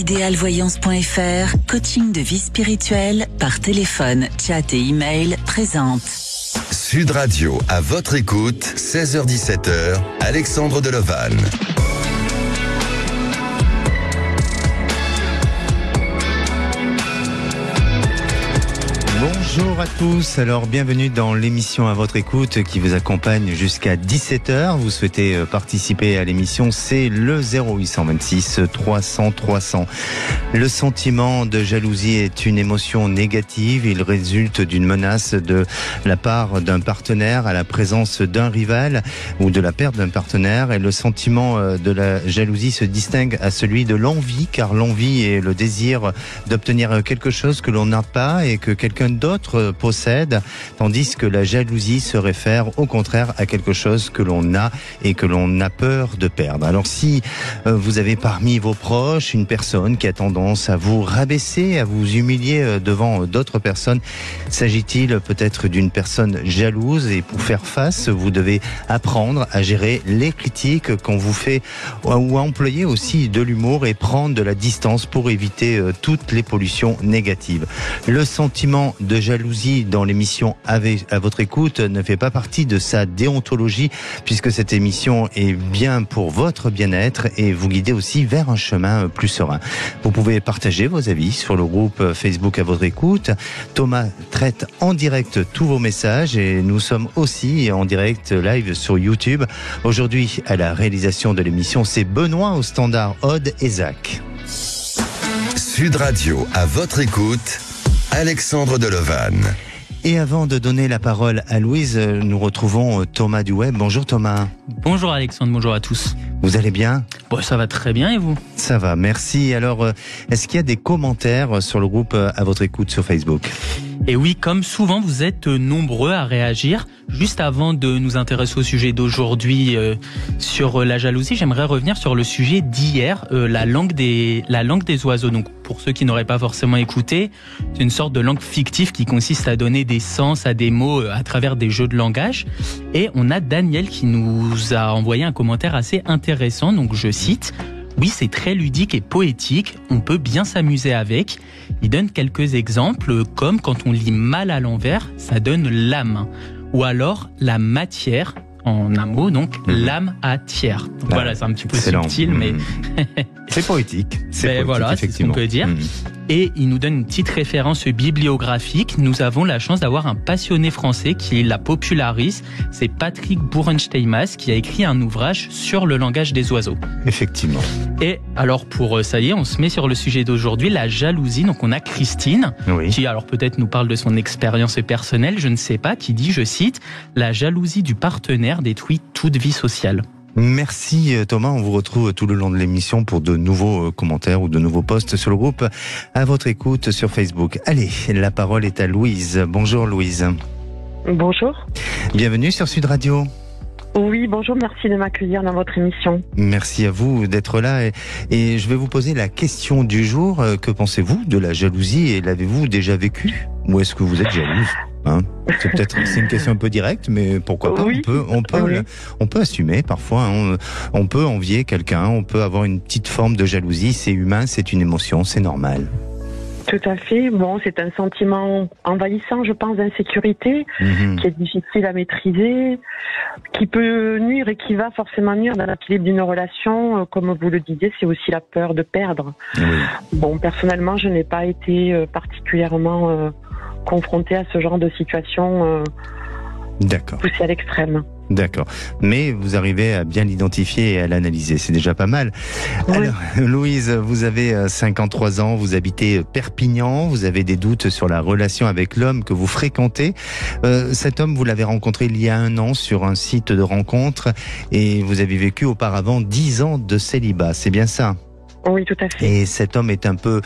Idealvoyance.fr, coaching de vie spirituelle par téléphone, chat et email présente. Sud Radio, à votre écoute, 16h-17h, Alexandre Delevanne. Bonjour à tous, alors bienvenue dans l'émission à votre écoute qui vous accompagne jusqu'à 17h. Vous souhaitez participer à l'émission, c'est le 0826 300 300. Le sentiment de jalousie est une émotion négative, il résulte d'une menace de la part d'un partenaire à la présence d'un rival ou de la perte d'un partenaire, et le sentiment de la jalousie se distingue à celui de l'envie, car l'envie est le désir d'obtenir quelque chose que l'on n'a pas et que quelqu'un d'autre possède, tandis que la jalousie se réfère au contraire à quelque chose que l'on a et que l'on a peur de perdre. Alors si vous avez parmi vos proches une personne qui a tendance à vous rabaisser, à vous humilier devant d'autres personnes, s'agit-il peut-être d'une personne jalouse? Et pour faire face, vous devez apprendre à gérer les critiques qu'on vous fait, ou à employer aussi de l'humour et prendre de la distance pour éviter toutes les pollutions négatives. Le sentiment de jalousie dans l'émission à votre écoute ne fait pas partie de sa déontologie, puisque cette émission est bien pour votre bien-être et vous guider aussi vers un chemin plus serein. Vous pouvez partager vos avis sur le groupe Facebook à votre écoute. Thomas traite en direct tous vos messages et nous sommes aussi en direct live sur YouTube. Aujourd'hui, à la réalisation de l'émission, c'est Benoît au standard, Aude et Zach. Sud Radio, à votre écoute, Alexandre Delevanne. Et avant de donner la parole à Louise, nous retrouvons Thomas du Web. Bonjour Thomas. Bonjour Alexandre, bonjour à tous. Vous allez bien ? Bon, ça va très bien et vous ? Ça va, merci. Alors, est-ce qu'il y a des commentaires sur le groupe à votre écoute sur Facebook ? Et oui, comme souvent, vous êtes nombreux à réagir. Juste avant de nous intéresser au sujet d'aujourd'hui sur la jalousie, j'aimerais revenir sur le sujet d'hier, la langue des oiseaux. Donc, pour ceux qui n'auraient pas forcément écouté, c'est une sorte de langue fictive qui consiste à donner des sens à des mots à travers des jeux de langage. Et on a Daniel qui nous a envoyé un commentaire assez intéressant. Donc, je cite: oui, c'est très ludique et poétique, on peut bien s'amuser avec. Il donne quelques exemples, comme quand on lit mal à l'envers, ça donne l'âme. Ou alors la matière, en un mot, donc l'âme à tiers. Donc voilà, c'est un petit peu subtil, mais... c'est poétique. C'est poétique, voilà, c'est ce qu'on peut dire. Et il nous donne une petite référence bibliographique. Nous avons la chance d'avoir un passionné français qui la popularise. C'est Patrick Boerensteimas qui a écrit un ouvrage sur le langage des oiseaux. Effectivement. Et alors ça y est, on se met sur le sujet d'aujourd'hui, la jalousie. Donc on a Christine, qui alors peut-être nous parle de son expérience personnelle, je ne sais pas, qui dit, je cite, « La jalousie du partenaire détruit toute vie sociale ». Merci Thomas, on vous retrouve tout le long de l'émission pour de nouveaux commentaires ou de nouveaux posts sur le groupe à votre écoute sur Facebook. Allez, la parole est à Louise. Bonjour Louise. Bonjour. Bienvenue sur Sud Radio. Oui, bonjour, merci de m'accueillir dans votre émission. Merci à vous d'être là et je vais vous poser la question du jour. Que pensez-vous de la jalousie et l'avez-vous déjà vécu? Ou est-ce que vous êtes jalouse? C'est une question un peu directe, mais pourquoi pas? Oui. On peut assumer parfois. On peut envier quelqu'un, on peut avoir une petite forme de jalousie. C'est humain, c'est une émotion, c'est normal. Tout à fait. Bon, c'est un sentiment envahissant, je pense, d'insécurité, qui est difficile à maîtriser, qui peut nuire et qui va forcément nuire dans l'équilibre d'une relation. Comme vous le disiez, c'est aussi la peur de perdre. Oui. Bon, personnellement, je n'ai pas été particulièrement confrontée à ce genre de situation poussée à l'extrême. D'accord. Mais vous arrivez à bien l'identifier et à l'analyser. C'est déjà pas mal. Oui. Alors, Louise, vous avez 53 ans, vous habitez Perpignan, vous avez des doutes sur la relation avec l'homme que vous fréquentez. Cet homme, vous l'avez rencontré il y a 1 an sur un site de rencontre et vous avez vécu auparavant 10 ans de célibat. C'est bien ça ? Oui, tout à fait. Et cet homme est un peu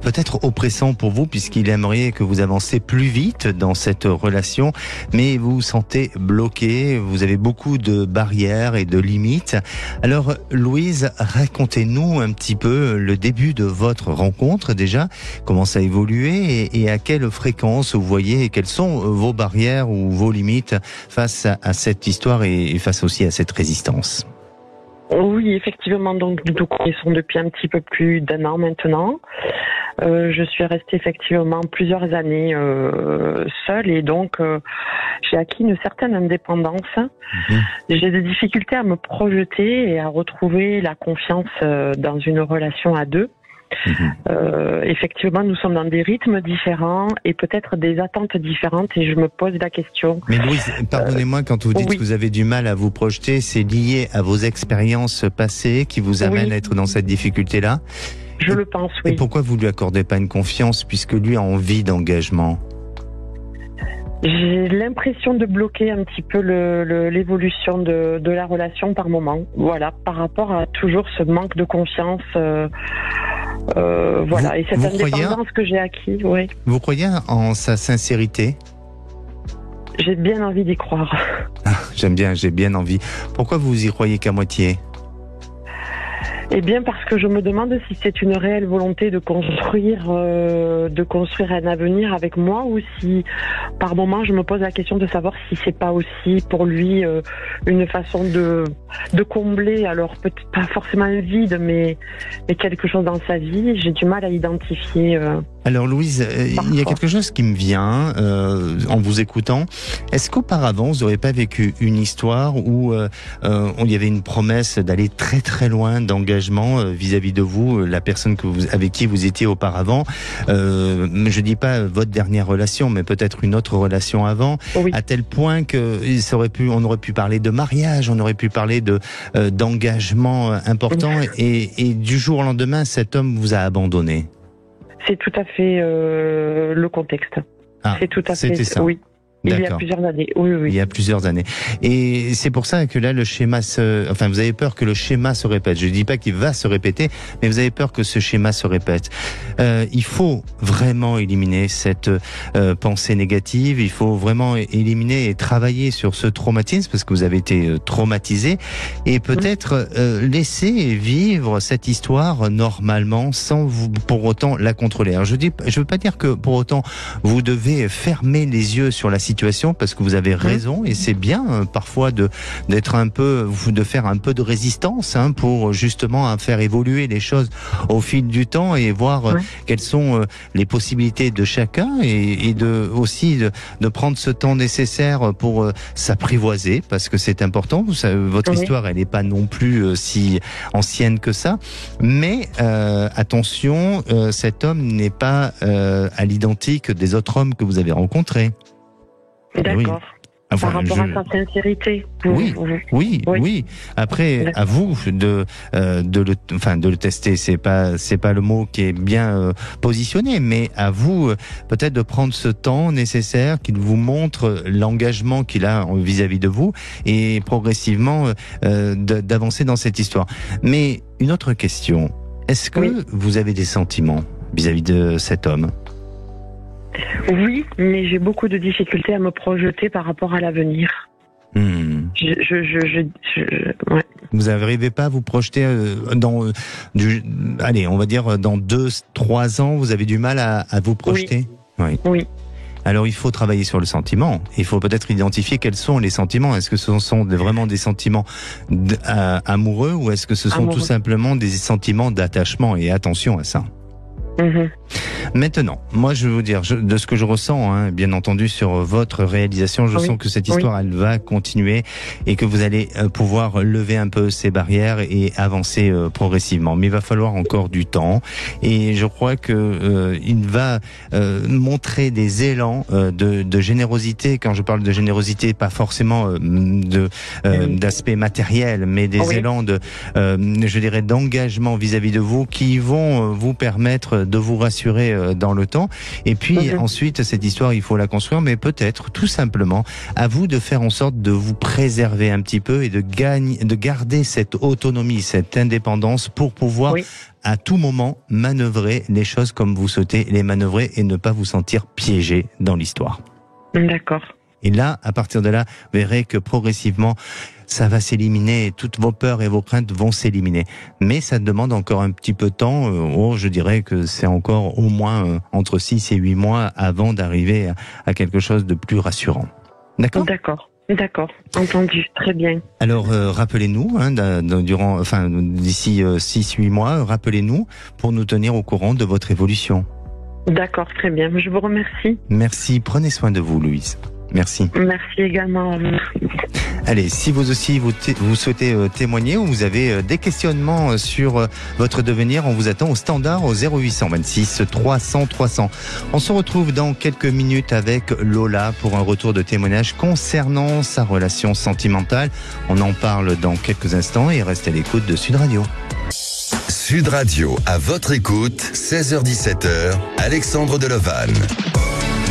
peut-être oppressant pour vous puisqu'il aimerait que vous avanciez plus vite dans cette relation, mais vous vous sentez bloqué, vous avez beaucoup de barrières et de limites. Alors Louise, racontez-nous un petit peu le début de votre rencontre déjà, comment ça a évolué et à quelle fréquence vous voyez et quelles sont vos barrières ou vos limites face à cette histoire et face aussi à cette résistance. Oui, effectivement, donc nous connaissons depuis un petit peu plus d'1 an maintenant. Je suis restée effectivement plusieurs années seule et donc j'ai acquis une certaine indépendance. J'ai des difficultés à me projeter et à retrouver la confiance dans une relation à deux. Effectivement, nous sommes dans des rythmes différents et peut-être des attentes différentes et je me pose la question. Mais Louise, pardonnez-moi, quand vous dites oui. que vous avez du mal à vous projeter, c'est lié à vos expériences passées qui vous amènent à être dans cette difficulté-là? Je le pense, oui. Et pourquoi vous lui accordez pas une confiance puisque lui a envie d'engagement? J'ai l'impression de bloquer un petit peu l'évolution de la relation par moment. Voilà, par rapport à toujours ce manque de confiance. Voilà, et cette indépendance que j'ai acquis, oui. Vous croyez en sa sincérité? J'ai bien envie d'y croire. Ah, j'aime bien, j'ai bien envie. Pourquoi vous y croyez qu'à moitié? Eh bien, parce que je me demande si c'est une réelle volonté de construire un avenir avec moi ou si, par moment, je me pose la question de savoir si c'est pas aussi pour lui une façon de combler, alors peut-être pas forcément un vide, mais quelque chose dans sa vie. J'ai du mal à identifier. Alors Louise, il y a quelque chose qui me vient en vous écoutant. Est-ce qu'auparavant, vous n'aurez pas vécu une histoire où il y avait une promesse d'aller très très loin d'engagement vis-à-vis de vous, la personne avec qui vous étiez auparavant? Je dis pas votre dernière relation, mais peut-être une autre relation avant, oui. À tel point que on aurait pu parler de mariage, on aurait pu parler d'engagement important, et du jour au lendemain, cet homme vous a abandonné. C'est tout à fait le contexte. Ah, c'est tout à fait ça. Oui. Il y a plusieurs années. Oui. Il y a plusieurs années. Et c'est pour ça que là, le schéma vous avez peur que le schéma se répète. Je ne dis pas qu'il va se répéter, mais vous avez peur que ce schéma se répète. Il faut vraiment éliminer cette pensée négative. Il faut vraiment éliminer et travailler sur ce traumatisme parce que vous avez été traumatisé et peut-être laisser vivre cette histoire normalement sans pour autant la contrôler. Alors je veux pas dire que pour autant vous devez fermer les yeux sur la situation parce que vous avez raison et c'est bien parfois de faire un peu de résistance pour justement faire évoluer les choses au fil du temps et voir quelles sont les possibilités de chacun et de prendre ce temps nécessaire pour s'apprivoiser parce que c'est important. Votre histoire elle n'est pas non plus si ancienne que ça, mais attention, cet homme n'est pas à l'identique des autres hommes que vous avez rencontrés. D'accord. Oui. Enfin, par rapport à sa sincérité. Oui. Après, à vous de le tester. C'est pas le mot qui est bien positionné, mais à vous peut-être de prendre ce temps nécessaire qu'il vous montre l'engagement qu'il a vis-à-vis de vous et progressivement d'avancer dans cette histoire. Mais une autre question. Est-ce que vous avez des sentiments vis-à-vis de cet homme? Oui, mais j'ai beaucoup de difficultés à me projeter par rapport à l'avenir. Vous n'arrivez pas à vous projeter on va dire dans 2-3 ans, vous avez du mal à vous projeter? Oui. Alors il faut travailler sur le sentiment. Il faut peut-être identifier quels sont les sentiments. Est-ce que ce sont vraiment des sentiments amoureux ou est-ce que ce sont tout simplement des sentiments d'attachement? Et attention à ça. Maintenant, moi je vais vous dire, de ce que je ressens, bien entendu sur votre réalisation, je sens que cette histoire elle va continuer et que vous allez pouvoir lever un peu ces barrières et avancer progressivement. Mais il va falloir encore du temps et je crois que il va montrer des élans de générosité. Quand je parle de générosité, pas forcément d'aspect matériel, mais des élans je dirais d'engagement vis-à-vis de vous qui vont vous permettre de vous rassurer dans le temps. Et puis ensuite, cette histoire, il faut la construire, mais peut-être tout simplement à vous de faire en sorte de vous préserver un petit peu et de garder cette autonomie, cette indépendance pour pouvoir à tout moment manœuvrer les choses comme vous souhaitez les manœuvrer et ne pas vous sentir piégé dans l'histoire. D'accord. Et là, à partir de là, vous verrez que progressivement, ça va s'éliminer et toutes vos peurs et vos craintes vont s'éliminer. Mais ça demande encore un petit peu de temps. Je dirais que c'est encore au moins entre 6 et 8 mois avant d'arriver à quelque chose de plus rassurant. D'accord ? D'accord. D'accord, entendu, très bien. Alors, rappelez-nous, d'ici 6-8 mois, rappelez-nous pour nous tenir au courant de votre évolution. D'accord, très bien. Je vous remercie. Merci, prenez soin de vous, Louise. Merci. Merci également. Allez, si vous aussi vous souhaitez témoigner ou vous avez des questionnements sur votre devenir, on vous attend au standard au 0826 300 300. On se retrouve dans quelques minutes avec Lola pour un retour de témoignage concernant sa relation sentimentale. On en parle dans quelques instants et restez à l'écoute de Sud Radio. Sud Radio, à votre écoute, 16h-17h, Alexandre Delevanne.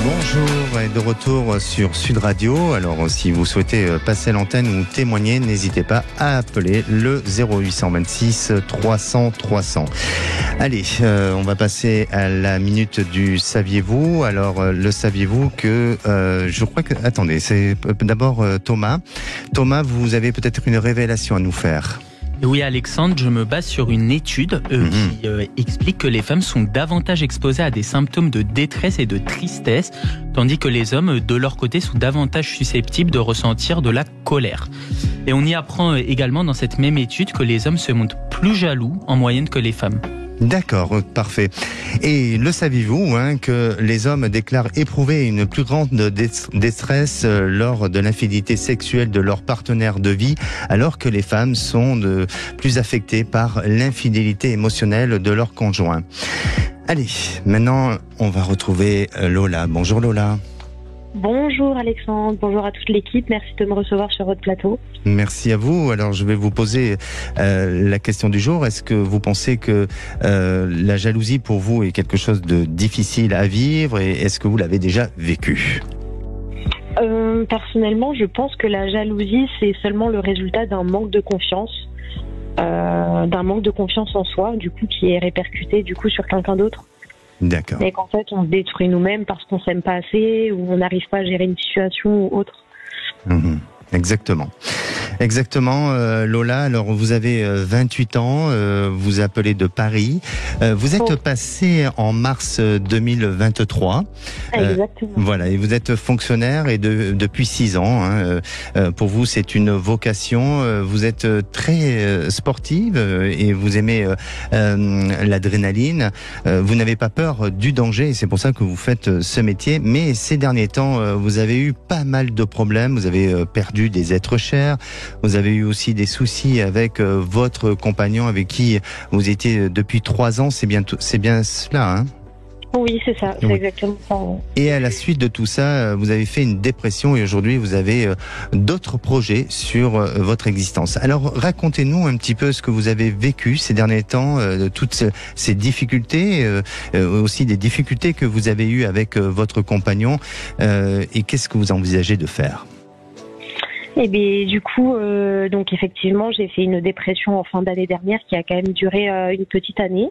Bonjour et de retour sur Sud Radio. Alors si vous souhaitez passer l'antenne ou témoigner, n'hésitez pas à appeler le 0826 300 300. Allez, on va passer à la minute du saviez-vous. Alors le saviez-vous que je crois que... Attendez, c'est d'abord Thomas. Thomas, vous avez peut-être une révélation à nous faire. Oui, Alexandre, je me base sur une étude qui explique que les femmes sont davantage exposées à des symptômes de détresse et de tristesse, tandis que les hommes, de leur côté, sont davantage susceptibles de ressentir de la colère. Et on y apprend également dans cette même étude que les hommes se montrent plus jaloux en moyenne que les femmes. D'accord, parfait. Et le saviez-vous que les hommes déclarent éprouver une plus grande détresse lors de l'infidélité sexuelle de leur partenaire de vie, alors que les femmes sont plus affectées par l'infidélité émotionnelle de leur conjoint. Allez, maintenant on va retrouver Lola. Bonjour Lola. Bonjour Alexandre, bonjour à toute l'équipe, merci de me recevoir sur votre plateau. Merci à vous. Alors je vais vous poser la question du jour. Est-ce que vous pensez que la jalousie pour vous est quelque chose de difficile à vivre et est-ce que vous l'avez déjà vécu ? Personnellement, je pense que la jalousie c'est seulement le résultat d'un manque de confiance, en soi, du coup qui est répercuté du coup sur quelqu'un d'autre. D'accord. Et qu'en fait, on se détruit nous-mêmes parce qu'on s'aime pas assez ou on n'arrive pas à gérer une situation ou autre. Exactement. Exactement, Lola. Alors, vous avez 28 ans, vous appelez de Paris. Vous êtes passé en mars 2023. Exactement. Voilà, et vous êtes fonctionnaire et depuis 6 ans. Pour vous, c'est une vocation. Vous êtes très sportive et vous aimez l'adrénaline. Vous n'avez pas peur du danger et c'est pour ça que vous faites ce métier. Mais ces derniers temps, vous avez eu pas mal de problèmes. Vous avez perdu des êtres chers. Vous avez eu aussi des soucis avec votre compagnon avec qui vous étiez depuis 3 ans. C'est bien cela, hein ? Oui, c'est ça, c'est exactement ça. Et à la suite de tout ça, vous avez fait une dépression et aujourd'hui vous avez d'autres projets sur votre existence. Alors racontez-nous un petit peu ce que vous avez vécu ces derniers temps, toutes ces difficultés, aussi des difficultés que vous avez eues avec votre compagnon et qu'est-ce que vous envisagez de faire ? Et bien, du coup, donc effectivement, j'ai fait une dépression en fin d'année dernière qui a quand même duré une petite année.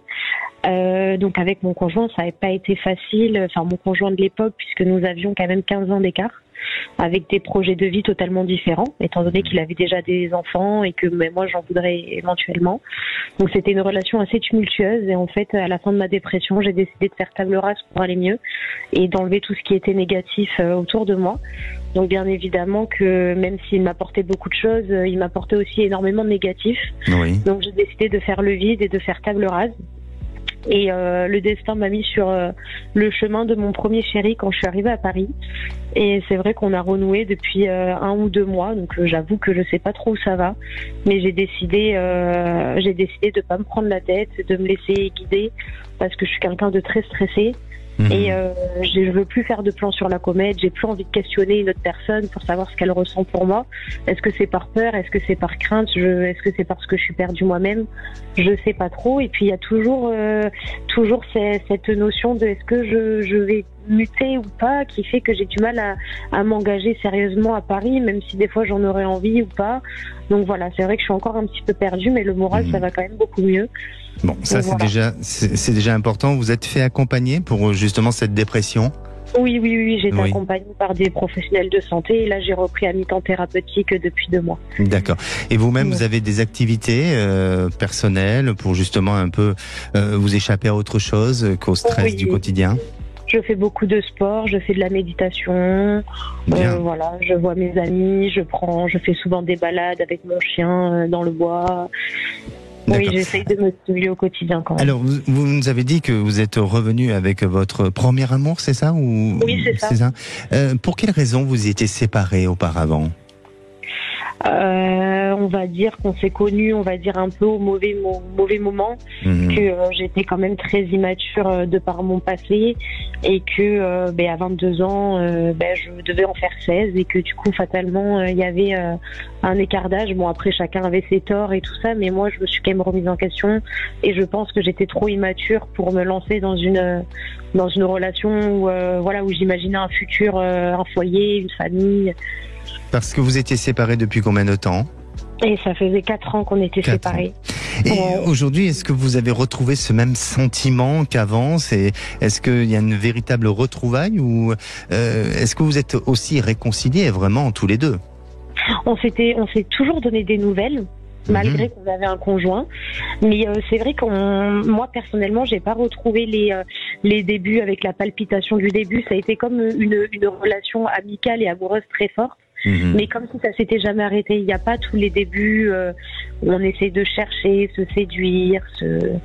Donc avec mon conjoint, ça n'avait pas été facile. Enfin, mon conjoint de l'époque, puisque nous avions quand même 15 ans d'écart, avec des projets de vie totalement différents, étant donné qu'il avait déjà des enfants et que moi j'en voudrais éventuellement. Donc c'était une relation assez tumultueuse et en fait à la fin de ma dépression j'ai décidé de faire table rase pour aller mieux et d'enlever tout ce qui était négatif autour de moi. Donc bien évidemment que même s'il m'apportait beaucoup de choses, il m'apportait aussi énormément de négatifs. Oui. Donc j'ai décidé de faire le vide et de faire table rase. Et le destin m'a mis sur le chemin de mon premier chéri quand je suis arrivée à Paris. Et c'est vrai qu'on a renoué depuis 1 ou 2 mois, donc j'avoue que je sais pas trop où ça va. Mais j'ai décidé de pas me prendre la tête, de me laisser guider parce que je suis quelqu'un de très stressé. Et je veux plus faire de plans sur la comète, j'ai plus envie de questionner une autre personne pour savoir ce qu'elle ressent pour moi. Est-ce que c'est par peur, est-ce que c'est par crainte, est-ce que c'est parce que je suis perdue moi-même? Je sais pas trop. Et puis il y a toujours cette notion de est-ce que je vais muter ou pas, qui fait que j'ai du mal à m'engager sérieusement à Paris, même si des fois j'en aurais envie ou pas. Donc voilà, c'est vrai que je suis encore un petit peu perdue, mais le moral ça va quand même beaucoup mieux. Bon, ça donc, c'est déjà important. Vous êtes fait accompagner pour justement cette dépression? Oui, j'ai été accompagnée par des professionnels de santé et là j'ai repris à mi-temps thérapeutique depuis 2 mois. D'accord. Et vous-même, vous avez des activités personnelles pour justement un peu vous échapper à autre chose qu'au stress du quotidien? Je fais beaucoup de sport, je fais de la méditation. Voilà, je vois mes amis, je fais souvent des balades avec mon chien dans le bois. D'accord. Oui, j'essaye de me stimuler au quotidien quand même. Alors, vous nous avez dit que vous êtes revenu avec votre premier amour, c'est ça ou... Oui, c'est ça. Pour quelle raison vous étiez séparés auparavant ? On va dire qu'on s'est connus, on va dire un peu au mauvais moment, que j'étais quand même très immature de par mon passé et que à 22 ans, je devais en faire 16 et que du coup fatalement il y avait un écart d'âge. Bon, après chacun avait ses torts et tout ça, mais moi je me suis quand même remise en question et je pense que j'étais trop immature pour me lancer dans une relation où j'imaginais un futur, un foyer, une famille. Parce que vous étiez séparés depuis combien de temps ? Et ça faisait 4 ans qu'on était séparés. Et aujourd'hui, est-ce que vous avez retrouvé ce même sentiment qu'avant ? Est-ce qu'il y a une véritable retrouvaille ou est-ce que vous êtes aussi réconciliés vraiment tous les deux ? On s'est toujours donné des nouvelles. Malgré qu'on avait un conjoint, mais c'est vrai moi personnellement, j'ai pas retrouvé les débuts avec la palpitation du début. Ça a été comme une relation amicale et amoureuse très forte. Mais comme si ça s'était jamais arrêté. Il n'y a pas tous les débuts où on essaie de chercher, se séduire.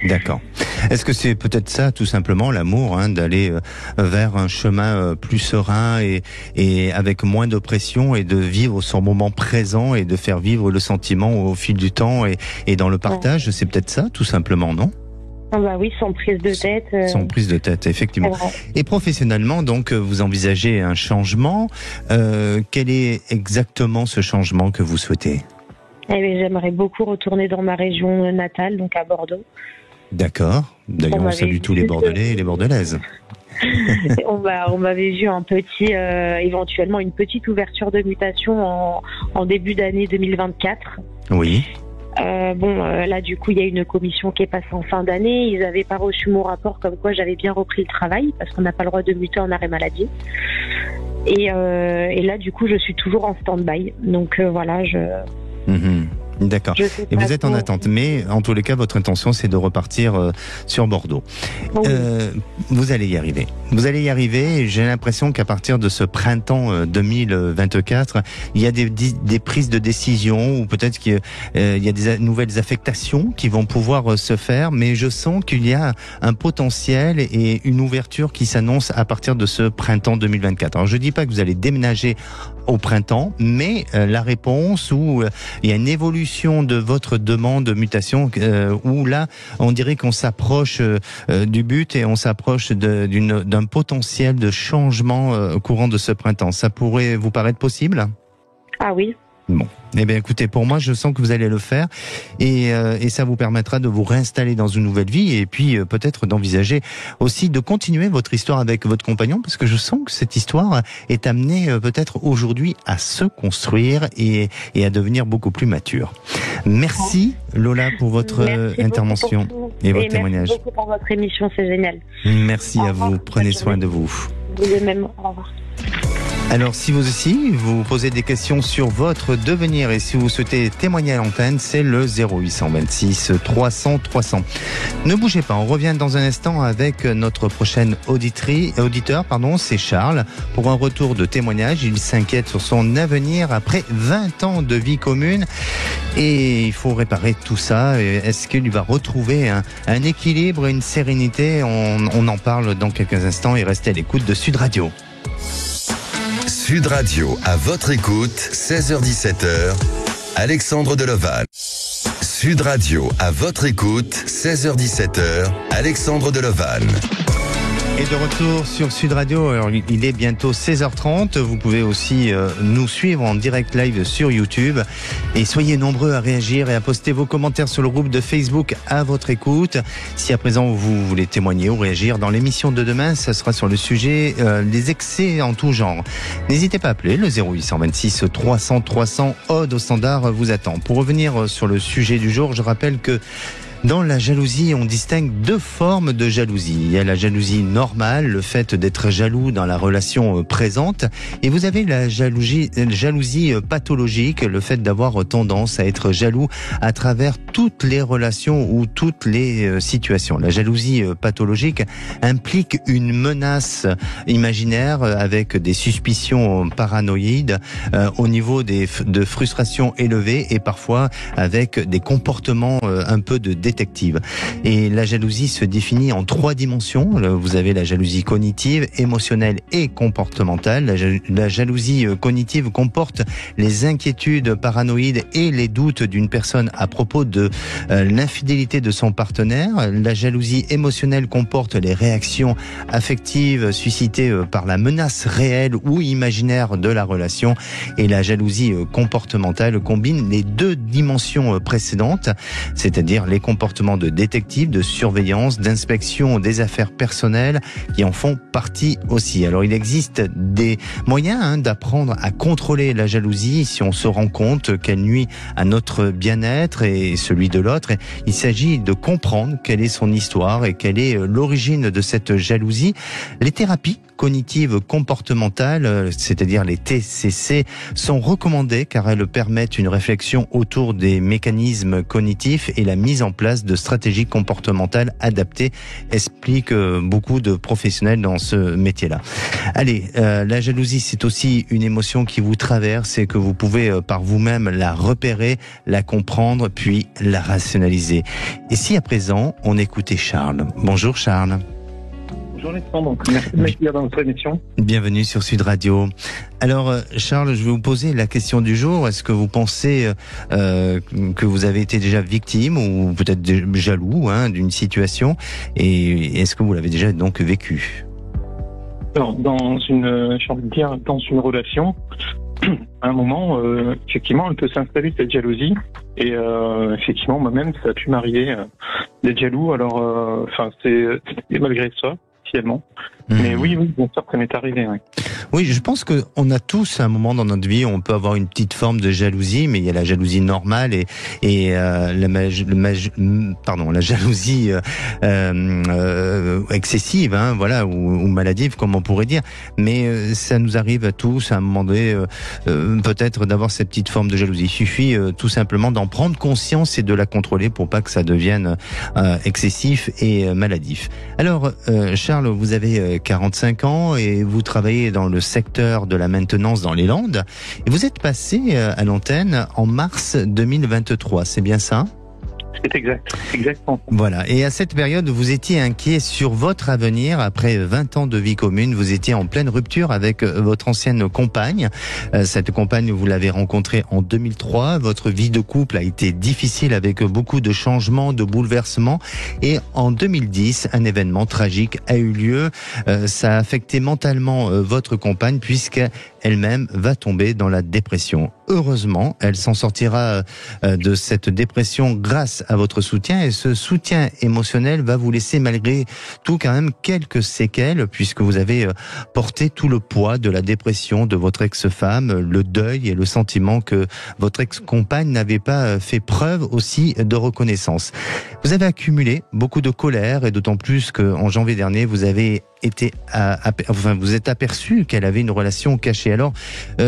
D'accord. Est-ce que c'est peut-être ça, tout simplement, l'amour, d'aller vers un chemin plus serein et avec moins de pression et de vivre son moment présent et de faire vivre le sentiment au fil du temps et dans le partage, c'est peut-être ça, tout simplement, non ? Oui, sans prise de tête. Sans prise de tête, effectivement. Et professionnellement, donc, vous envisagez un changement. Quel est exactement ce changement que vous souhaitez ? J'aimerais beaucoup retourner dans ma région natale, donc à Bordeaux. D'accord. D'ailleurs, on salue tous les Bordelais et les Bordelaises. On m'avait vu éventuellement une petite ouverture de mutation en début d'année 2024. Oui. Là du coup il y a une commission qui est passée en fin d'année. Ils n'avaient pas reçu mon rapport comme quoi j'avais bien repris le travail parce qu'on n'a pas le droit de muter en arrêt maladie. Et là du coup je suis toujours en stand-by. Donc voilà, D'accord. Et vous êtes en attente. Mais en tous les cas, votre intention, c'est de repartir sur Bordeaux. Oui. Vous allez y arriver. Vous allez y arriver. Et j'ai l'impression qu'à partir de ce printemps 2024, il y a des prises de décision ou peut-être qu'il y a des nouvelles affectations qui vont pouvoir se faire. Mais je sens qu'il y a un potentiel et une ouverture qui s'annonce à partir de ce printemps 2024. Alors, je dis pas que vous allez déménager au printemps, mais la réponse où il y a une évolution de votre demande de mutation où là, on dirait qu'on s'approche du but et on s'approche d'un potentiel de changement au courant de ce printemps. Ça pourrait vous paraître possible ? Ah oui. Bon. Eh bien, écoutez, pour moi, je sens que vous allez le faire et ça vous permettra de vous réinstaller dans une nouvelle vie et puis peut-être d'envisager aussi de continuer votre histoire avec votre compagnon parce que je sens que cette histoire est amenée peut-être aujourd'hui à se construire et à devenir beaucoup plus mature. Merci Lola pour votre intervention et votre témoignage. Merci beaucoup pour votre émission, c'est génial. Merci à vous, prenez soin de vous. Vous de même, au revoir. Alors si vous aussi, vous posez des questions sur votre devenir et si vous souhaitez témoigner à l'antenne, c'est le 0826 300 300. Ne bougez pas, on revient dans un instant avec notre prochaine auditeur, c'est Charles. Pour un retour de témoignage, il s'inquiète sur son avenir après 20 ans de vie commune et il faut réparer tout ça. Est-ce qu'il va retrouver un équilibre et une sérénité ? On en parle dans quelques instants et restez à l'écoute de Sud Radio. Sud Radio, à votre écoute, 16h-17h, Alexandre Deleval. Sud Radio, à votre écoute, 16h-17h, Alexandre Deleval. Et de retour sur Sud Radio, alors il est bientôt 16h30, vous pouvez aussi nous suivre en direct live sur YouTube et soyez nombreux à réagir et à poster vos commentaires sur le groupe de Facebook à votre écoute. Si à présent vous voulez témoigner ou réagir dans l'émission de demain, ça sera sur le sujet des excès en tout genre. N'hésitez pas à appeler le 0826 300 300, Aude au standard vous attend. Pour revenir sur le sujet du jour, je rappelle que Dans la jalousie, on distingue deux formes de jalousie. Il y a la jalousie normale, le fait d'être jaloux dans la relation présente, et vous avez la jalousie pathologique, le fait d'avoir tendance à être jaloux à travers toutes les relations ou toutes les situations. La jalousie pathologique implique une menace imaginaire avec des suspicions paranoïdes au niveau de frustration élevée et parfois avec des comportements un peu de détective. Et la jalousie se définit en 3 dimensions. Vous avez la jalousie cognitive, émotionnelle et comportementale. La jalousie cognitive comporte les inquiétudes paranoïdes et les doutes d'une personne à propos de l'infidélité de son partenaire. La jalousie émotionnelle comporte les réactions affectives suscitées par la menace réelle ou imaginaire de la relation. Et la jalousie comportementale combine les 2 dimensions précédentes, c'est-à-dire les comportements de détective, de surveillance, d'inspection des affaires personnelles qui en font partie aussi. Alors il existe des moyens d'apprendre à contrôler la jalousie si on se rend compte qu'elle nuit à notre bien-être et celui de l'autre. Il s'agit de comprendre quelle est son histoire et quelle est l'origine de cette jalousie. Les thérapies cognitives comportementales, c'est-à-dire les TCC, sont recommandées car elles permettent une réflexion autour des mécanismes cognitifs et la mise en place de stratégies comportementales adaptées, expliquent beaucoup de professionnels dans ce métier-là. Allez, la jalousie, c'est aussi une émotion qui vous traverse et que vous pouvez par vous-même la repérer, la comprendre, puis la rationaliser. Et si à présent, on écoutait Charles. Bonjour Charles. Bonjour Alexandre, merci de m'accueillir dans votre émission. Bienvenue sur Sud Radio. Alors Charles, je vais vous poser la question du jour. Est-ce que vous pensez que vous avez été déjà victime ou peut-être jaloux d'une situation, et est-ce que vous l'avez déjà donc vécu? Alors, j'ai envie de dire, dans une relation, à un moment, effectivement, elle peut s'installer cette jalousie. Et effectivement, moi-même, ça a pu m'arriver d'être jaloux. Alors, c'est malgré ça, finalement. Mais oui, bien sûr, ça m'est arrivé. Ouais. Oui, je pense qu'on a tous un moment dans notre vie où on peut avoir une petite forme de jalousie, mais il y a la jalousie normale et la jalousie excessive, voilà, ou maladive, comme on pourrait dire. Mais ça nous arrive à tous à un moment donné, peut-être d'avoir cette petite forme de jalousie. Il suffit tout simplement d'en prendre conscience et de la contrôler pour pas que ça devienne excessif et maladif. Alors, Charles, vous avez 45 ans et vous travaillez dans le secteur de la maintenance dans les Landes. Et vous êtes passé à l'antenne en mars 2023, c'est bien ça ? C'est exact, exactement. Voilà. Et à cette période, vous étiez inquiet sur votre avenir. Après 20 ans de vie commune, vous étiez en pleine rupture avec votre ancienne compagne. Cette compagne, vous l'avez rencontrée en 2003. Votre vie de couple a été difficile avec beaucoup de changements, de bouleversements. Et en 2010, un événement tragique a eu lieu. Ça a affecté mentalement votre compagne puisqu'elle-même va tomber dans la dépression. Heureusement, elle s'en sortira de cette dépression grâce à votre soutien, et ce soutien émotionnel va vous laisser malgré tout quand même quelques séquelles puisque vous avez porté tout le poids de la dépression de votre ex-femme, le deuil et le sentiment que votre ex-compagne n'avait pas fait preuve aussi de reconnaissance. Vous avez accumulé beaucoup de colère et d'autant plus qu'en janvier dernier, vous avez vous êtes aperçu qu'elle avait une relation cachée. Alors,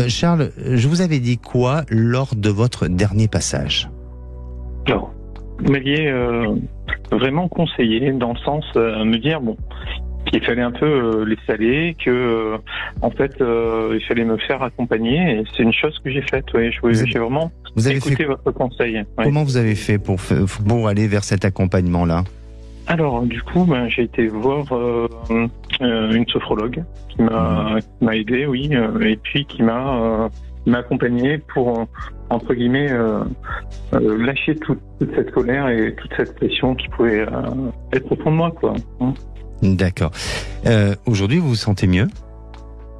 Charles, je vous avais dit quoi lors de votre dernier passage ? Alors, vous m'aviez vraiment conseillé dans le sens me dire qu'il fallait un peu laisser aller, que en fait il fallait me faire accompagner, et c'est une chose que j'ai faite. Oui, j'ai vraiment écouté votre conseil. Ouais. Comment vous avez fait pour aller vers cet accompagnement-là ? Alors, du coup, j'ai été voir une sophrologue qui m'a aidé, oui, et puis qui m'a accompagné pour, entre guillemets, lâcher toute cette colère et toute cette pression qui pouvait être au fond de moi, quoi. D'accord. Aujourd'hui, vous vous sentez mieux ?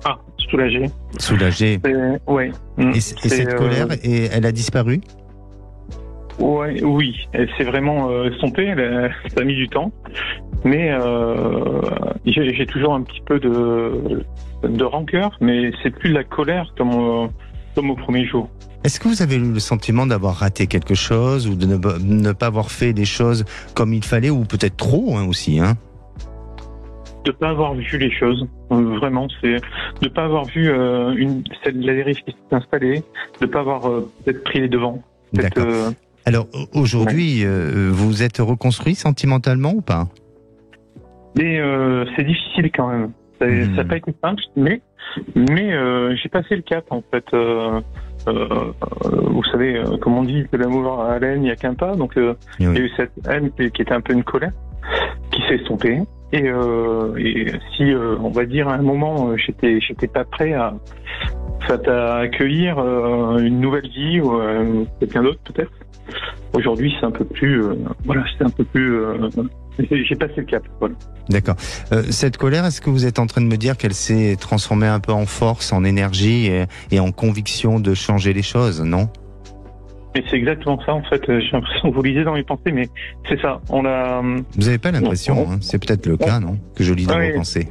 Ah, soulagé. Soulagé. Ouais. Et cette colère, elle a disparu ? Ouais, oui, elle s'est vraiment estompée, ça a mis du temps, mais j'ai toujours un petit peu de rancœur, mais c'est plus de la colère comme comme au premier jour. Est-ce que vous avez eu le sentiment d'avoir raté quelque chose ou de ne pas avoir fait les choses comme il fallait ou peut-être trop aussi De pas avoir vu les choses, vraiment, c'est de pas avoir vu la dérive qui s'est installée, de pas avoir peut-être pris les devants. D'accord. Alors aujourd'hui, vous êtes reconstruit sentimentalement ou pas? Mais c'est difficile quand même. Ça n'a pas été simple, mais j'ai passé le cap en fait. Vous savez, comme on dit, que l'amour à la haine, il n'y a qu'un pas. Donc il y a eu cette haine qui était un peu une colère, qui s'est estompée. Et si on va dire à un moment, j'étais pas prêt à accueillir une nouvelle vie ou quelqu'un d'autre peut-être. Aujourd'hui, c'est un peu plus, j'ai passé le cap. Voilà. D'accord. Cette colère, est-ce que vous êtes en train de me dire qu'elle s'est transformée un peu en force, en énergie et en conviction de changer les choses, non? Mais c'est exactement ça, en fait. J'ai l'impression que vous lisez dans mes pensées, mais c'est ça. Vous n'avez pas l'impression, c'est peut-être le cas, non? Que je lis dans vos pensées.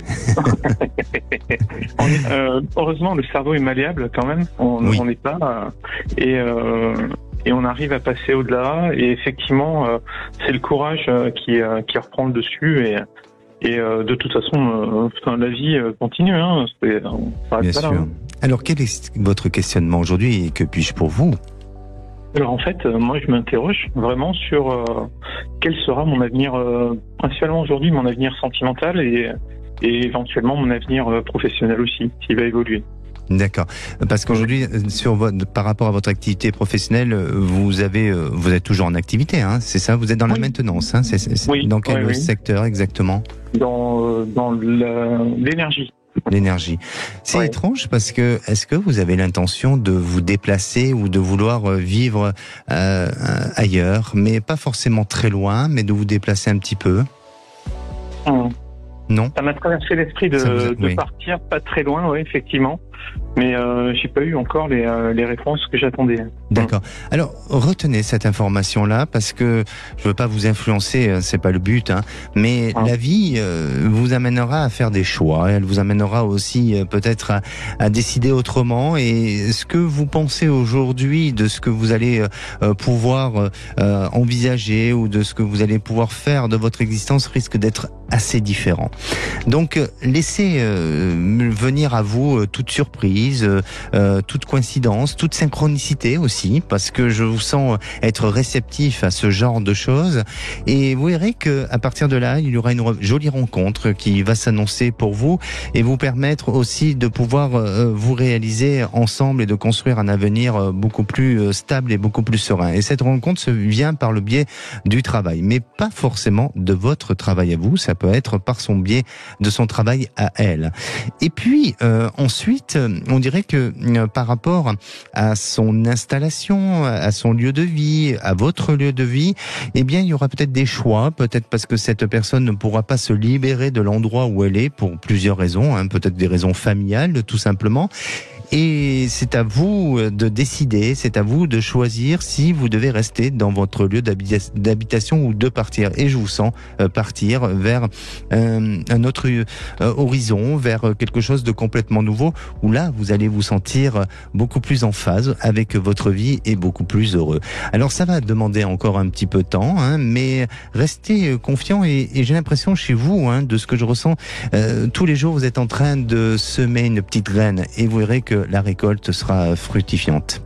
Heureusement, le cerveau est malléable quand même. On n'est pas... Et on arrive à passer au-delà. Et effectivement, c'est le courage qui reprend le dessus. Et de toute façon, la vie continue. Bien sûr. Alors, quel est votre questionnement aujourd'hui et que puis-je pour vous? Alors en fait, moi je m'interroge vraiment sur quel sera mon avenir, principalement aujourd'hui mon avenir sentimental et éventuellement mon avenir professionnel aussi, qui va évoluer. D'accord. Parce qu'aujourd'hui, par rapport à votre activité professionnelle, vous êtes toujours en activité, hein, c'est ça? Vous êtes dans la maintenance, hein, oui. Dans quel secteur exactement? Dans l'énergie. L'énergie. C'est étrange parce que est-ce que vous avez l'intention de vous déplacer ou de vouloir vivre ailleurs, mais pas forcément très loin, mais de vous déplacer un petit peu? Non. Ça m'a traversé l'esprit de partir pas très loin, effectivement. Mais j'ai pas eu encore les réponses que j'attendais. D'accord. Alors retenez cette information-là parce que je veux pas vous influencer, c'est pas le but, hein, mais la vie vous amènera à faire des choix. Elle vous amènera aussi peut-être à décider autrement. Et ce que vous pensez aujourd'hui de ce que vous allez pouvoir envisager ou de ce que vous allez pouvoir faire de votre existence risque d'être assez différent. Donc laissez venir à vous toute surprise, toute coïncidence, toute synchronicité aussi, parce que je vous sens être réceptif à ce genre de choses. Et vous verrez que à partir de là, il y aura une jolie rencontre qui va s'annoncer pour vous et vous permettre aussi de pouvoir vous réaliser ensemble et de construire un avenir beaucoup plus stable et beaucoup plus serein. Et cette rencontre se vient par le biais du travail, mais pas forcément de votre travail à vous. Ça peut être par son biais de son travail à elle. Et puis ensuite, on dirait que par rapport à son installation, à son lieu de vie, à votre lieu de vie, eh bien il y aura peut-être des choix, peut-être parce que cette personne ne pourra pas se libérer de l'endroit où elle est pour plusieurs raisons, hein, peut-être des raisons familiales tout simplement. Et c'est à vous de décider, c'est à vous de choisir si vous devez rester dans votre lieu d'habitation ou de partir. Et je vous sens partir vers un autre horizon, vers quelque chose de complètement nouveau, où là, vous allez vous sentir beaucoup plus en phase avec votre vie et beaucoup plus heureux. Alors ça va demander encore un petit peu de temps, hein, mais restez confiant et j'ai l'impression chez vous, hein, de ce que je ressens, tous les jours vous êtes en train de semer une petite graine et vous verrez que la récolte sera fructifiante.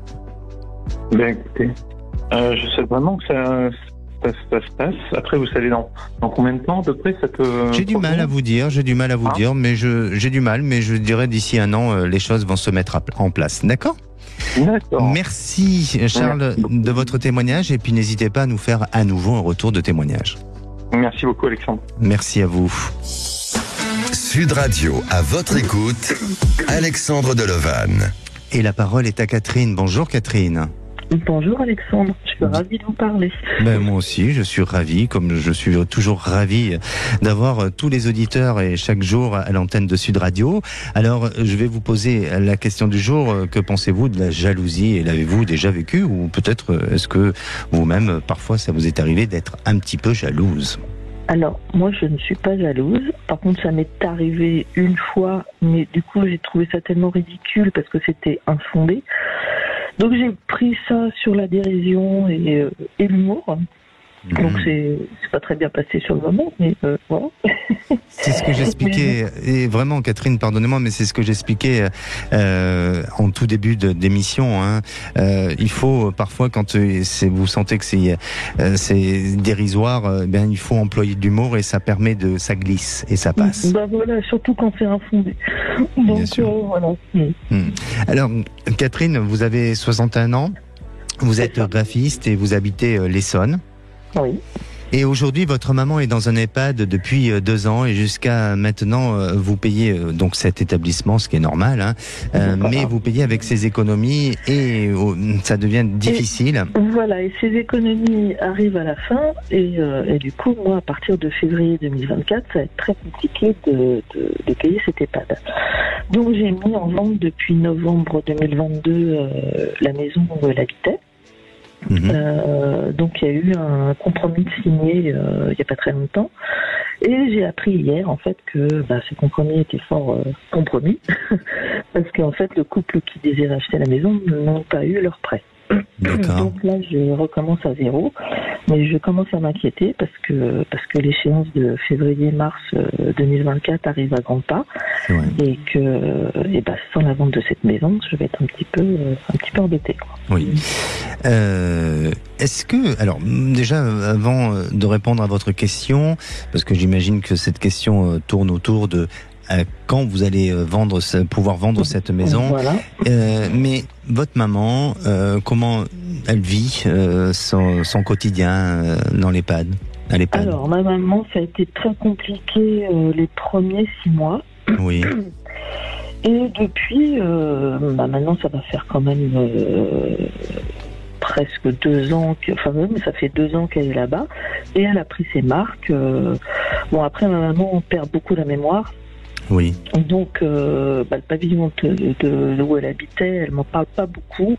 Ben écoutez, je sais vraiment que ça se passe. Après, vous savez dans combien de temps à peu près ça peut... J'ai du mal à vous dire, mais je dirais d'ici un an, les choses vont se mettre en place. D'accord ? D'accord. Merci Charles de votre témoignage et puis n'hésitez pas à nous faire à nouveau un retour de témoignage. Merci beaucoup Alexandre. Merci à vous. Sud Radio, à votre écoute, Alexandre Delovan. Et la parole est à Catherine. Bonjour Catherine. Bonjour Alexandre, je suis ravie de vous parler. Moi aussi, je suis ravi, comme je suis toujours ravi d'avoir tous les auditeurs et chaque jour à l'antenne de Sud Radio. Alors, je vais vous poser la question du jour. Que pensez-vous de la jalousie et l'avez-vous déjà vécu? Ou peut-être est-ce que vous-même, parfois, ça vous est arrivé d'être un petit peu jalouse? Alors, moi, je ne suis pas jalouse. Par contre, ça m'est arrivé une fois, mais du coup, j'ai trouvé ça tellement ridicule parce que c'était infondé. Donc j'ai pris ça sur la dérision et l'humour. Donc c'est pas très bien passé sur le moment, mais voilà. C'est ce que j'expliquais, et vraiment Catherine, pardonnez-moi, mais c'est ce que j'expliquais en tout début d'émission. Hein. Il faut parfois, quand vous sentez que c'est dérisoire, il faut employer de l'humour et ça permet ça glisse et ça passe. Bah voilà, surtout quand c'est infondé. Donc bien sûr. voilà. Alors Catherine, vous avez 61 ans, vous êtes graphiste et vous habitez l'Essonne. Oui. Et aujourd'hui, votre maman est dans un EHPAD depuis 2 ans et jusqu'à maintenant, vous payez donc cet établissement, ce qui est normal, hein, mais vous payez avec ses économies et ça devient difficile. Voilà, et ces économies arrivent à la fin et du coup, moi, à partir de février 2024, ça va être très compliqué de payer cet EHPAD. Donc j'ai mis en vente depuis novembre 2022 la maison où elle habitait. Donc il y a eu un compromis signé il n'y a pas très longtemps et j'ai appris hier en fait que ce compromis était fort compromis parce qu'en fait le couple qui désirait acheter la maison n'ont pas eu leur prêt. D'accord. Donc là je recommence à zéro, mais je commence à m'inquiéter parce que l'échéance de février-mars 2024 arrive à grands pas et que sans la vente de cette maison je vais être un petit peu embêtée, quoi. Oui. Est-ce que, alors déjà avant de répondre à votre question, parce que j'imagine que cette question tourne autour de quand vous allez pouvoir vendre cette maison, voilà. Mais votre maman, comment elle vit son quotidien dans l'EHPAD, à l'EHPAD? Alors ma maman, ça a été très compliqué les premiers 6 mois. Oui. Et depuis, maintenant ça va faire quand même presque 2 ans, mais ça fait 2 ans qu'elle est là-bas, et elle a pris ses marques. Après ma maman perd beaucoup la mémoire. Oui. Donc, le pavillon de où elle habitait, elle m'en parle pas beaucoup.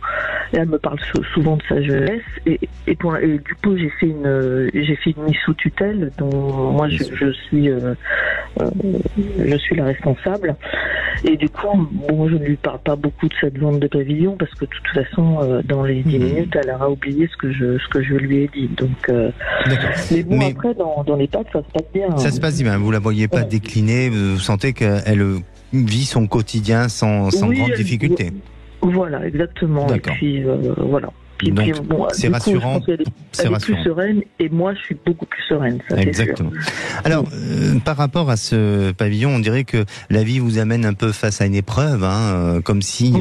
Et elle me parle souvent de sa jeunesse. Et du coup, j'ai fait une mise sous tutelle dont moi je suis la responsable. Et du coup, je ne lui parle pas beaucoup de cette vente de pavillon parce que de toute façon, dans les 10 minutes, elle aura oublié ce que je lui ai dit. Donc, mais après, dans l'EHPAD, ça se passe bien. Ça se passe bien. Vous la voyez pas décliner. Vous sentez qu'elle vit son quotidien sans grande difficulté. Voilà, exactement. D'accord. Et puis, voilà. Donc, c'est rassurant. Elle est plus sereine et moi, je suis beaucoup plus sereine. Ça, exactement. C'est sûr. Alors, par rapport à ce pavillon, on dirait que la vie vous amène un peu face à une épreuve, comme si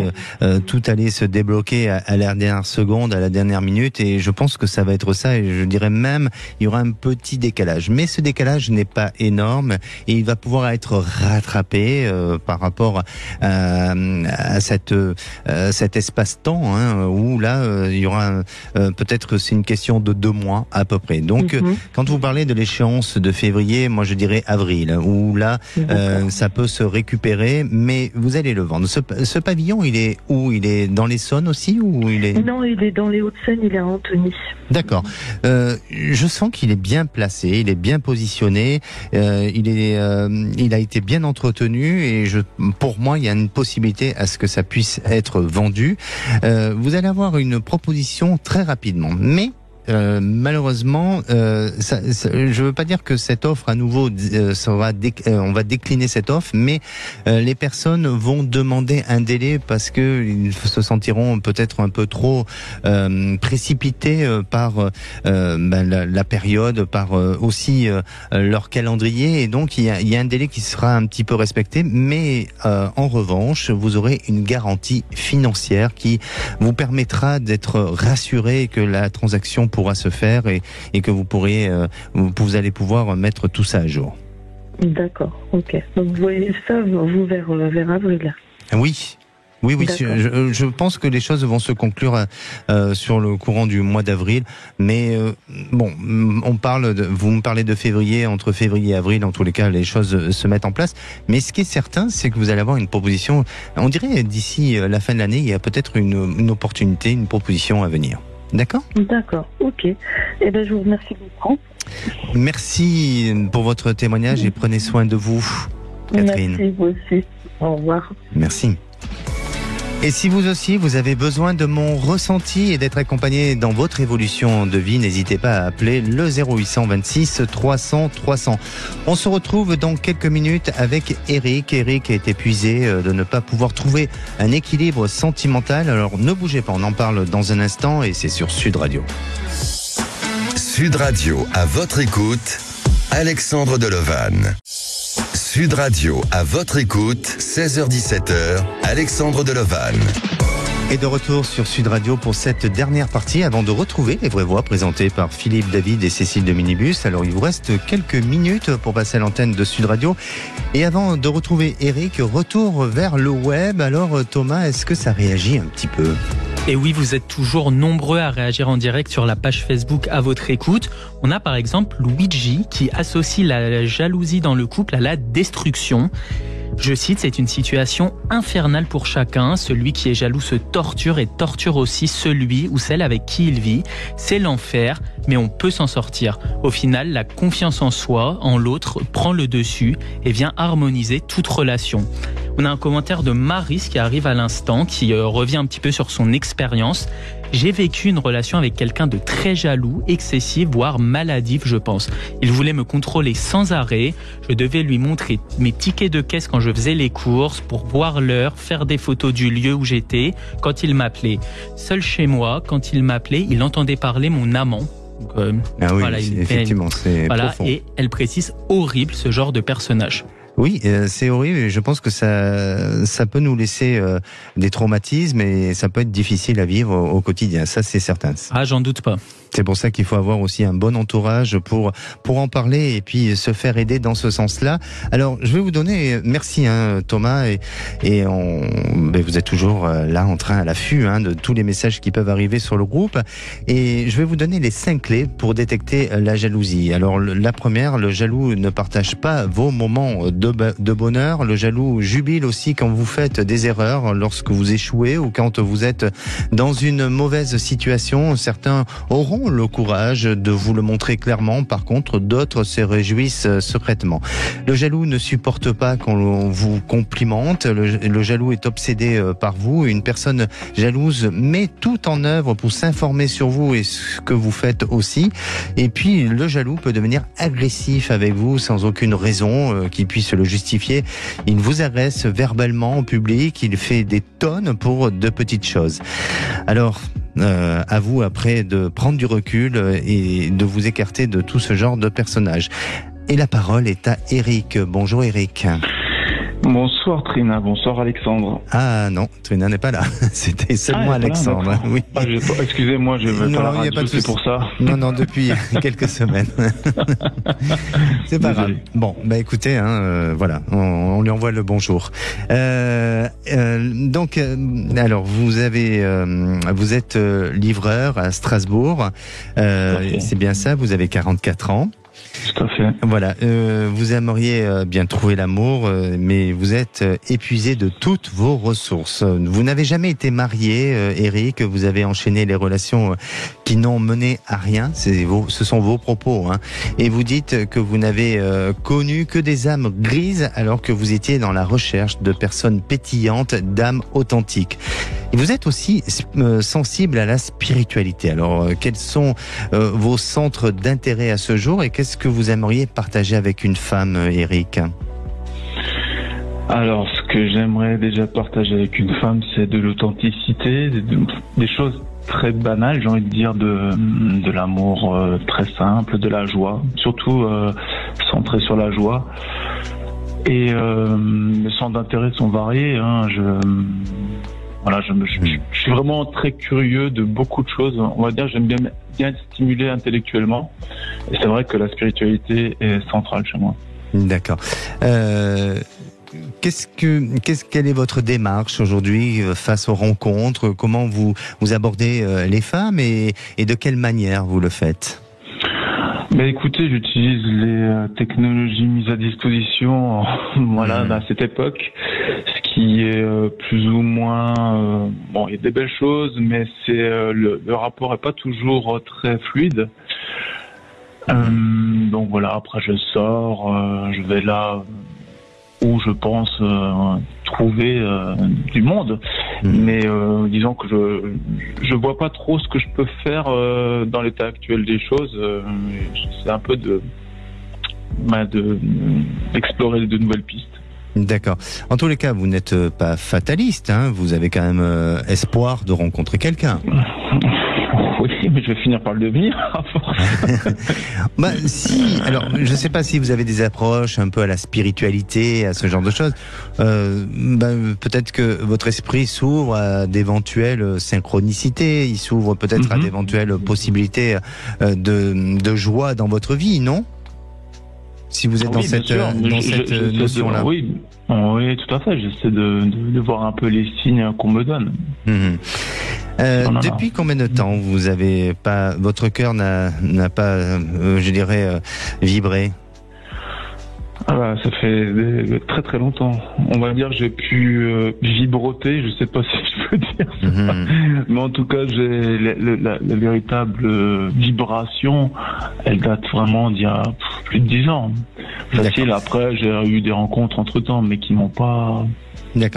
tout allait se débloquer à la dernière seconde, à la dernière minute, et je pense que ça va être ça, et je dirais même, il y aura un petit décalage. Mais ce décalage n'est pas énorme, et il va pouvoir être rattrapé par rapport à cet espace-temps, où là, il y aura peut-être c'est une question de 2 mois à peu près. Donc, quand vous parlez de l'échéance de février, moi je dirais avril, où là, ça peut se récupérer, mais vous allez le vendre. Ce pavillon, il est où? Il est dans l'Essonne aussi ou il est... Non, il est dans les Hauts-de-Seine, il est à Antony. D'accord. Je sens qu'il est bien placé, il est bien positionné, il a été bien entretenu et pour moi, il y a une possibilité à ce que ça puisse être vendu. Vous allez avoir une proposition très rapidement, mais malheureusement, je veux pas dire que cette offre à nouveau on va décliner cette offre, mais les personnes vont demander un délai parce que ils se sentiront peut-être un peu trop précipités par la période, par aussi leur calendrier, et donc il y a un délai qui sera un petit peu respecté, mais en revanche, vous aurez une garantie financière qui vous permettra d'être rassuré que la transaction pourra se faire et que vous allez pouvoir mettre tout ça à jour. D'accord, ok. Donc vous voyez ça, vous vers avril. Oui. Je pense que les choses vont se conclure sur le courant du mois d'avril, mais vous me parlez de février, entre février et avril, en tous les cas, les choses se mettent en place. Mais ce qui est certain, c'est que vous allez avoir une proposition. On dirait d'ici la fin de l'année, il y a peut-être une opportunité, une proposition à venir. D'accord ? D'accord, ok. Eh bien, je vous remercie beaucoup. Merci pour votre témoignage et prenez soin de vous, Catherine. Merci, vous aussi. Au revoir. Merci. Et si vous aussi, vous avez besoin de mon ressenti et d'être accompagné dans votre évolution de vie, n'hésitez pas à appeler le 0826 300 300. On se retrouve dans quelques minutes avec Eric. Eric est épuisé de ne pas pouvoir trouver un équilibre sentimental. Alors ne bougez pas, on en parle dans un instant et c'est sur Sud Radio. Sud Radio, à votre écoute, Alexandre Delevanne. Sud Radio, à votre écoute, 16h-17h, Alexandre Delevanne. Et de retour sur Sud Radio pour cette dernière partie avant de retrouver les vraies voix présentées par Philippe David et Cécile de Minibus. Alors il vous reste quelques minutes pour passer à l'antenne de Sud Radio. Et avant de retrouver Eric, retour vers le web. Alors Thomas, est-ce que ça réagit un petit peu ? Et oui, vous êtes toujours nombreux à réagir en direct sur la page Facebook à votre écoute. On a par exemple Luigi qui associe la jalousie dans le couple à la destruction. Je cite, c'est une situation infernale pour chacun. Celui qui est jaloux se torture et torture aussi celui ou celle avec qui il vit. C'est l'enfer, mais on peut s'en sortir. Au final, la confiance en soi, en l'autre, prend le dessus et vient harmoniser toute relation. On a un commentaire de Maris qui arrive à l'instant, qui revient un petit peu sur son expérience. J'ai vécu une relation avec quelqu'un de très jaloux, excessif, voire maladif, je pense. Il voulait me contrôler sans arrêt. Je devais lui montrer mes tickets de caisse quand je faisais les courses, pour voir l'heure, faire des photos du lieu où j'étais, quand il m'appelait. Seul chez moi, quand il m'appelait, il entendait parler mon amant. Donc, ah oui, voilà, effectivement, c'est profond. Et elle précise, horrible ce genre de personnage. Oui, c'est horrible et je pense que ça peut nous laisser des traumatismes et ça peut être difficile à vivre au quotidien, ça c'est certain. Ah, j'en doute pas. C'est pour ça qu'il faut avoir aussi un bon entourage pour en parler et puis se faire aider dans ce sens-là. Alors, je vais vous donner, merci Thomas, et vous êtes toujours là en train à l'affût de tous les messages qui peuvent arriver sur le groupe. Et je vais vous donner les 5 clés pour détecter la jalousie. Alors, la première, le jaloux ne partage pas vos moments de bonheur. Le jaloux jubile aussi quand vous faites des erreurs, lorsque vous échouez ou quand vous êtes dans une mauvaise situation. Certains auront le courage de vous le montrer clairement. Par contre, d'autres se réjouissent secrètement. Le jaloux ne supporte pas qu'on vous complimente. Le jaloux est obsédé par vous. Une personne jalouse met tout en œuvre pour s'informer sur vous et ce que vous faites aussi. Et puis, le jaloux peut devenir agressif avec vous sans aucune raison qui puisse le justifier. Il vous agresse verbalement en public. Il fait des tonnes pour de petites choses. Alors, à vous après de prendre du recul et de vous écarter de tout ce genre de personnages. Et la parole est à Eric. Bonjour Eric. Bonsoir Trina, bonsoir Alexandre. Ah non, Trina n'est pas là. C'était seulement Alexandre. Voilà, oui. Excusez-moi, je vais pas la radio, c'est pour ça. Non, depuis quelques semaines. C'est pas grave. Bon, écoutez, voilà, on lui envoie le bonjour. Donc, alors vous êtes livreur à Strasbourg. C'est bien ça. Vous avez 44 ans. Tout à fait. Voilà, vous aimeriez bien trouver l'amour, mais vous êtes épuisé de toutes vos ressources. Vous n'avez jamais été marié, Eric, vous avez enchaîné les relations qui n'ont mené à rien, ce sont vos propos, et vous dites que vous n'avez connu que des âmes grises alors que vous étiez dans la recherche de personnes pétillantes, d'âmes authentiques. Et vous êtes aussi sensible à la spiritualité. Alors, quels sont vos centres d'intérêt à ce jour et qu'est-ce que vous aimeriez partager avec une femme, Eric ? Alors, ce que j'aimerais déjà partager avec une femme, c'est de l'authenticité, des choses très banales, j'ai envie de dire, de l'amour très simple, de la joie, surtout centré sur la joie. Et mes centres d'intérêt sont variés. Voilà, je suis vraiment très curieux de beaucoup de choses. On va dire, j'aime bien être stimulé intellectuellement. Et c'est vrai que la spiritualité est centrale chez moi. D'accord. Quelle est votre démarche aujourd'hui face aux rencontres ? Comment vous abordez les femmes et de quelle manière vous le faites ? Écoutez, j'utilise les technologies mises à disposition à cette époque, ce qui est plus ou moins... il y a des belles choses, mais le rapport est pas toujours très fluide. Donc voilà, après je sors, je vais là où je pense trouver du monde. Mais disons que je vois pas trop ce que je peux faire dans l'état actuel des choses. C'est un peu d'explorer de nouvelles pistes. D'accord. En tous les cas, vous n'êtes pas fataliste, hein. Vous avez quand même espoir de rencontrer quelqu'un. Oui, mais je vais finir par le devenir à force. Si. Alors, je ne sais pas si vous avez des approches un peu à la spiritualité, à ce genre de choses. Peut-être que votre esprit s'ouvre à d'éventuelles synchronicités. Il s'ouvre peut-être à d'éventuelles possibilités de joie dans votre vie, non ? Si vous êtes dans cette notion-là. Oui, tout à fait. J'essaie de voir un peu les signes qu'on me donne. Depuis combien de temps votre cœur n'a pas, vibré? Ça fait très très longtemps. On va dire j'ai pu vibroter, je sais pas si je peux dire ça. Mais en tout cas, j'ai la véritable vibration, elle date vraiment d'il y a plus de 10 ans. Facile. Après, j'ai eu des rencontres entre-temps, mais qui m'ont pas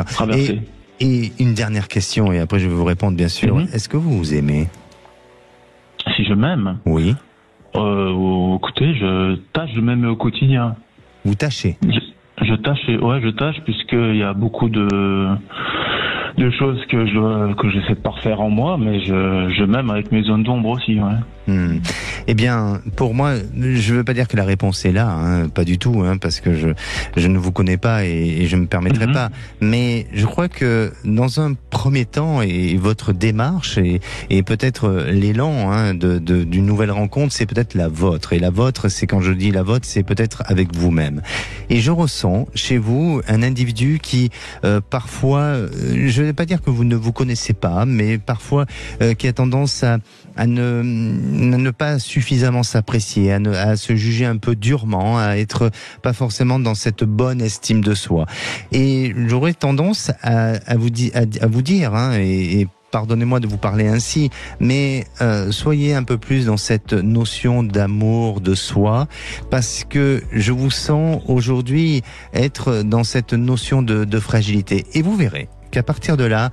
traversé. Et une dernière question, et après je vais vous répondre bien sûr. Est-ce que vous vous aimez? Si je m'aime? Oui. Écoutez, je tâche de m'aimer au quotidien. Vous tâchez? Je tâche puisqu'il y a beaucoup de choses que j'essaie de parfaire en moi, mais je m'aime avec mes zones d'ombre aussi, ouais. Eh bien, pour moi, je ne veux pas dire que la réponse est là, hein, pas du tout, hein, parce que je ne vous connais pas et je me permettrai pas. Mais je crois que dans un premier temps, et votre démarche et peut-être l'élan d'une nouvelle rencontre, c'est peut-être la vôtre. Et la vôtre, c'est quand je dis la vôtre, c'est peut-être avec vous-même. Et je ressens chez vous un individu qui parfois, je ne vais pas dire que vous ne vous connaissez pas, mais parfois qui a tendance à ne pas suffisamment s'apprécier, à se juger un peu durement, à être pas forcément dans cette bonne estime de soi. Et j'aurais tendance à vous dire, hein, et pardonnez-moi de vous parler ainsi, mais soyez un peu plus dans cette notion d'amour de soi, parce que je vous sens aujourd'hui être dans cette notion de fragilité. Et vous verrez qu'à partir de là,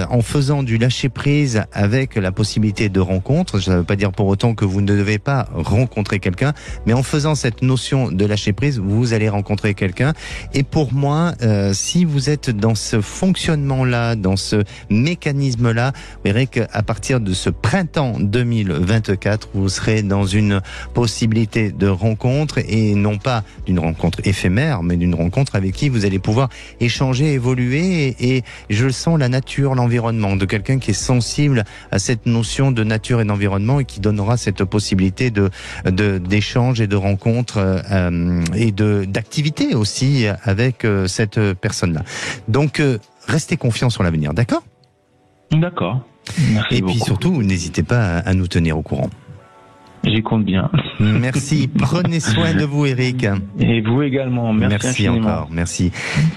en faisant du lâcher-prise avec la possibilité de rencontre, ça ne veut pas dire pour autant que vous ne devez pas rencontrer quelqu'un, mais en faisant cette notion de lâcher-prise, vous allez rencontrer quelqu'un. Et pour moi, si vous êtes dans ce fonctionnement-là, dans ce mécanisme-là, vous verrez qu'à partir de ce printemps 2024, vous serez dans une possibilité de rencontre, et non pas d'une rencontre éphémère, mais d'une rencontre avec qui vous allez pouvoir échanger, évoluer et je sens la nature, l'environnement, de quelqu'un qui est sensible à cette notion de nature et d'environnement et qui donnera cette possibilité d'échange et de rencontre et d'activité aussi avec cette personne-là. Donc, restez confiants sur l'avenir, d'accord? D'accord. Merci beaucoup. Et puis surtout, n'hésitez pas à nous tenir au courant. J'y compte bien. Merci. Prenez soin de vous, Eric. Et vous également. Merci encore. Merci.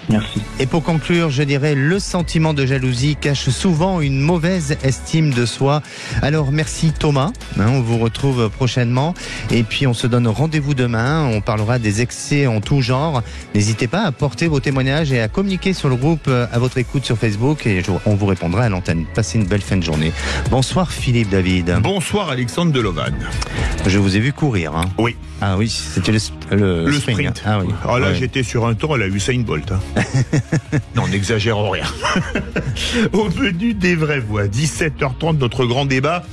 Merci. Et pour conclure, je dirais, le sentiment de jalousie cache souvent une mauvaise estime de soi. Alors, merci Thomas. On vous retrouve prochainement. Et puis, on se donne rendez-vous demain. On parlera des excès en tout genre. N'hésitez pas à porter vos témoignages et à communiquer sur le groupe à votre écoute sur Facebook. Et on vous répondra à l'antenne. Passez une belle fin de journée. Bonsoir Philippe David. Bonsoir Alexandre Delovan. Je vous ai vu courir. Hein. Oui. Ah oui, c'était le sprint. Ah oui. Alors là, j'étais sur un temps à la Usain Bolt. Hein. Non, n'exagérons rien. Au menu des vraies voix, 17h30, notre grand débat.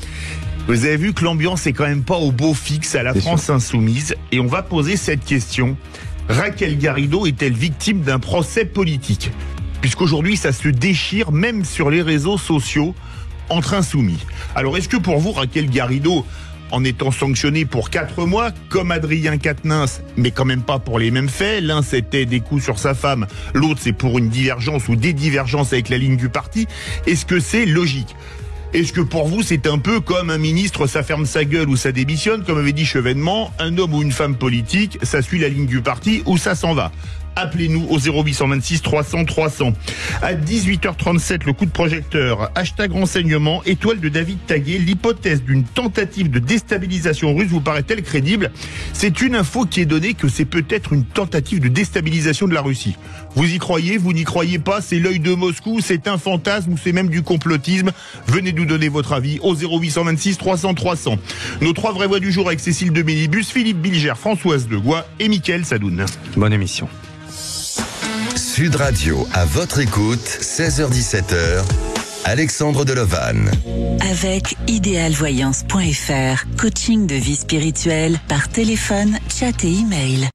Vous avez vu que l'ambiance est quand même pas au beau fixe à la France insoumise. Et on va poser cette question. Raquel Garrido est-elle victime d'un procès politique? Puisqu'aujourd'hui, ça se déchire même sur les réseaux sociaux entre insoumis. Alors, est-ce que pour vous, Raquel Garrido, en étant sanctionné pour 4 mois, comme Adrien Quatennens, mais quand même pas pour les mêmes faits. L'un, c'était des coups sur sa femme, l'autre, c'est pour une divergence ou des divergences avec la ligne du parti. Est-ce que c'est logique? Est-ce que pour vous, c'est un peu comme un ministre, ça ferme sa gueule ou ça démissionne, comme avait dit Chevènement, un homme ou une femme politique, ça suit la ligne du parti ou ça s'en va? appelez-nous au 0826 300 300. À 18h37, le coup de projecteur, hashtag renseignement, étoile de David Taguet, l'hypothèse d'une tentative de déstabilisation russe vous paraît-elle crédible? C'est une info qui est donnée que c'est peut-être une tentative de déstabilisation de la Russie. Vous y croyez? Vous n'y croyez pas? C'est l'œil de Moscou? C'est un fantasme ou c'est même du complotisme? Venez nous donner votre avis au 0826 300 300. Nos 3 vraies voix du jour avec Cécile de Mélibus, Philippe Bilger, Françoise Degois et Mickaël Sadoun. Bonne émission. Sud Radio, à votre écoute, 16h-17h, Alexandre Delovan. Avec idéalvoyance.fr, coaching de vie spirituelle par téléphone, chat et email.